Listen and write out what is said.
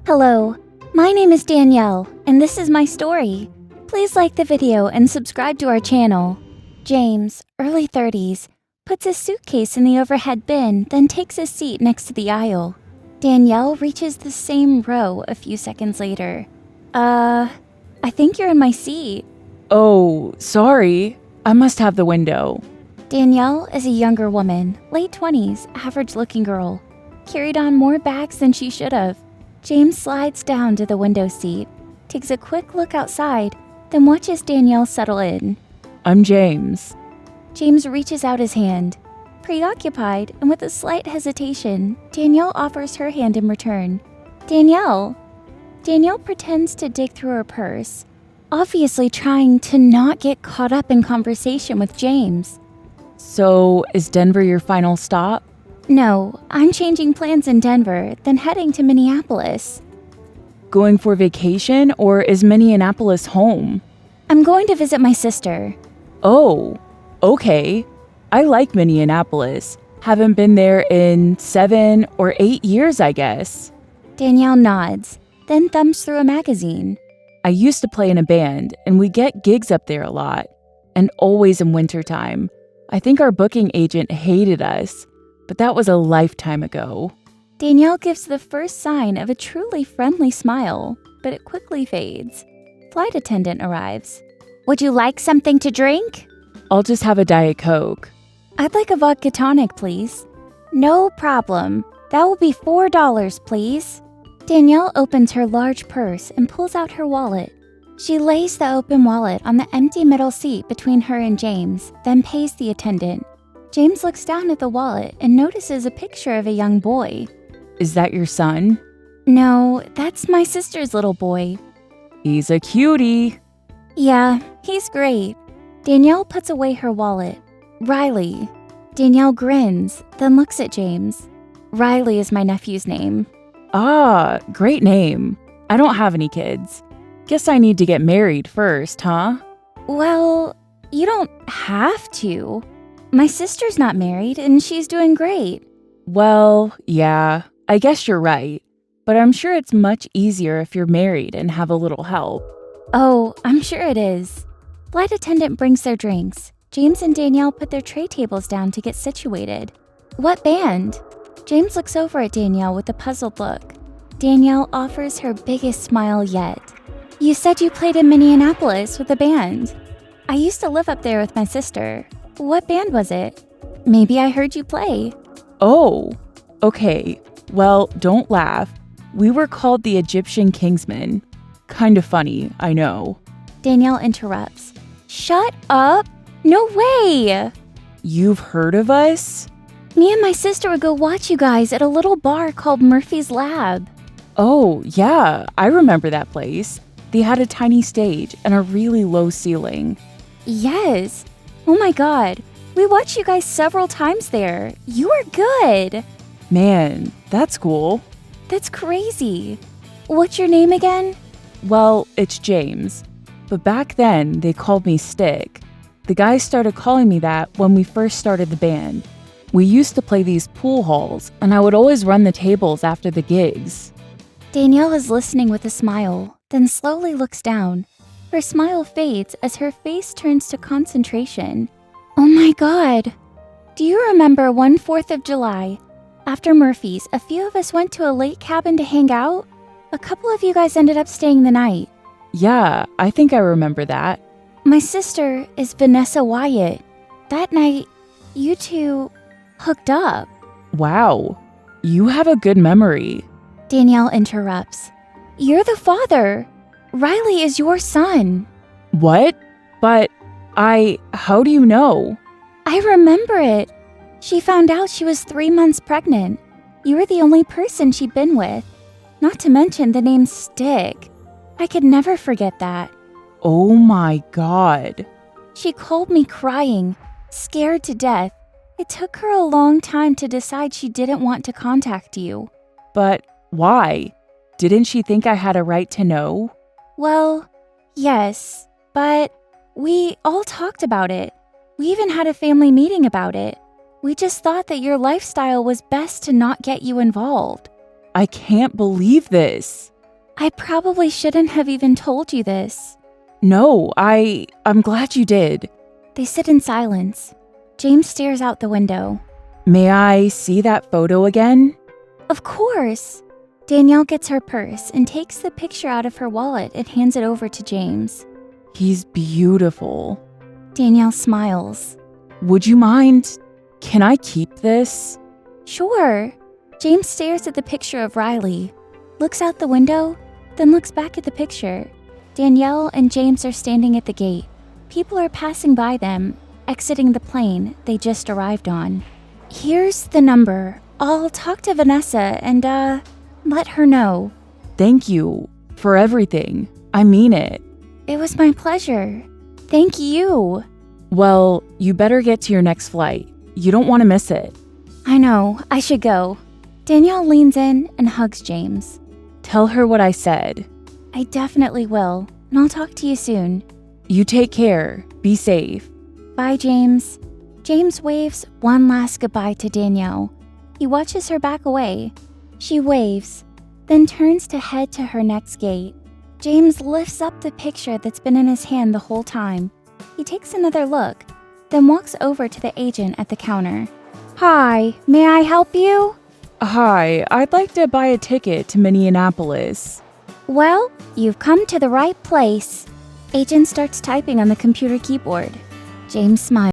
Hello, my name is Danielle, and this is my story. Please like the video and subscribe to our channel. James, early 30s, puts his suitcase in the overhead bin, then takes a seat next to the aisle. Danielle reaches the same row a few seconds later. I think you're in my seat. Oh, sorry. I must have the window. Danielle is a younger woman, late 20s, average-looking girl. Carried on more bags than she should have. James slides down to the window seat, takes a quick look outside, then watches Danielle settle in. I'm James. James reaches out his hand. Preoccupied and with a slight hesitation, Danielle offers her hand in return. Danielle pretends to dig through her purse, obviously trying to not get caught up in conversation with James. So, is Denver your final stop? No, I'm changing plans in Denver, then heading to Minneapolis. Going for vacation, or is Minneapolis home? I'm going to visit my sister. Oh, okay. I like Minneapolis. Haven't been there in 7 or 8 years, I guess. Danielle nods, then thumbs through a magazine. I used to play in a band, and we get gigs up there a lot, and always in wintertime. I think our booking agent hated us, but that was a lifetime ago. Danielle gives the first sign of a truly friendly smile, but it quickly fades. Flight attendant arrives. Would you like something to drink? I'll just have a Diet Coke. I'd like a vodka tonic, please. No problem. That will be $4, please. Danielle opens her large purse and pulls out her wallet. She lays the open wallet on the empty middle seat between her and James, then pays the attendant. James looks down at the wallet and notices a picture of a young boy. Is that your son? No, that's my sister's little boy. He's a cutie. Yeah, he's great. Danielle puts away her wallet. Riley. Danielle grins, then looks at James. Riley is my nephew's name. Ah, great name. I don't have any kids. Guess I need to get married first, huh? Well, you don't have to. My sister's not married, and she's doing great. Well, yeah, I guess you're right. But I'm sure it's much easier if you're married and have a little help. Oh, I'm sure it is. Flight attendant brings their drinks. James and Danielle put their tray tables down to get situated. What band? James looks over at Danielle with a puzzled look. Danielle offers her biggest smile yet. You said you played in Minneapolis with a band. I used to live up there with my sister. What band was it? Maybe I heard you play. Oh, okay. Well, don't laugh. We were called the Egyptian Kingsmen. Kind of funny, I know. Danielle interrupts. Shut up! No way! You've heard of us? Me and my sister would go watch you guys at a little bar called Murphy's Lab. Oh, yeah, I remember that place. They had a tiny stage and a really low ceiling. Yes. Oh my god. We watched you guys several times there. You are good. Man, that's cool. That's crazy. What's your name again? Well, it's James. But back then, they called me Stick. The guys started calling me that when we first started the band. We used to play these pool halls, and I would always run the tables after the gigs. Danielle is listening with a smile, then slowly looks down. Her smile fades as her face turns to concentration. Oh my god. Do you remember one 4th of July? After Murphy's, a few of us went to a lake cabin to hang out. A couple of you guys ended up staying the night. Yeah, I think I remember that. My sister is Vanessa Wyatt. That night, you two hooked up. Wow, you have a good memory. Danielle interrupts. You're the father. Riley is your son. What? But how do you know? I remember it. She found out she was 3 months pregnant. You were the only person she'd been with. Not to mention the name Stick. I could never forget that. Oh my god. She called me crying, scared to death. It took her a long time to decide she didn't want to contact you. But why? Didn't she think I had a right to know? Well, yes, but we all talked about it. We even had a family meeting about it. We just thought that your lifestyle was best to not get you involved. I can't believe this. I probably shouldn't have even told you this. No, I'm glad you did. They sit in silence. James stares out the window. May I see that photo again? Of course. Danelle gets her purse and takes the picture out of her wallet and hands it over to James. He's beautiful. Danelle smiles. Would you mind? Can I keep this? Sure. James stares at the picture of Riley, looks out the window, then looks back at the picture. Danelle and James are standing at the gate. People are passing by them, exiting the plane they just arrived on. Here's the number. I'll talk to Vanessa and, let her know. Thank you for everything. I mean it. It was my pleasure. Thank you. Well, you better get to your next flight. You don't want to miss it. I know, I should go. Danelle leans in and hugs James. Tell her what I said. I definitely will, and I'll talk to you soon. You take care. Be safe. Bye, James. James waves one last goodbye to Danelle. He watches her back away. She waves, then turns to head to her next gate. James lifts up the picture that's been in his hand the whole time. He takes another look, then walks over to the agent at the counter. Hi, may I help you? Hi, I'd like to buy a ticket to Minneapolis. Well, you've come to the right place. Agent starts typing on the computer keyboard. James smiles.